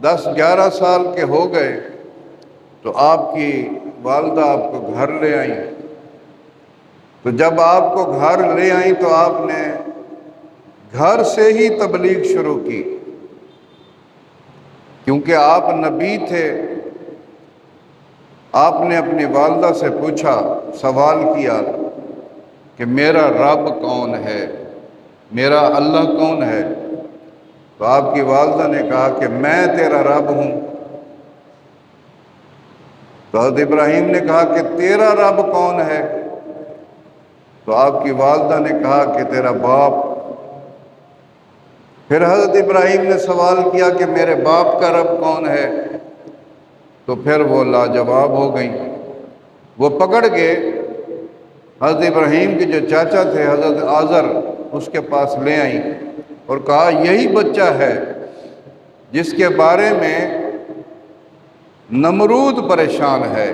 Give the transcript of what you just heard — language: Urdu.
10-11 سال کے ہو گئے تو آپ کی والدہ آپ کو گھر لے آئیں۔ تو جب آپ کو گھر لے آئیں تو آپ نے گھر سے ہی تبلیغ شروع کی، کیونکہ آپ نبی تھے۔ آپ نے اپنی والدہ سے پوچھا، سوال کیا کہ میرا رب کون ہے، میرا اللہ کون ہے؟ تو آپ کی والدہ نے کہا کہ میں تیرا رب ہوں۔ تو حضرت ابراہیم نے کہا کہ تیرا رب کون ہے؟ تو آپ کی والدہ نے کہا کہ تیرا باپ۔ پھر حضرت ابراہیم نے سوال کیا کہ میرے باپ کا رب کون ہے؟ تو پھر وہ لاجواب ہو گئیں۔ وہ پکڑ کے حضرت ابراہیم کے جو چاچا تھے حضرت آزر، اس کے پاس لے آئیں اور کہا یہی بچہ ہے جس کے بارے میں نمرود پریشان ہے۔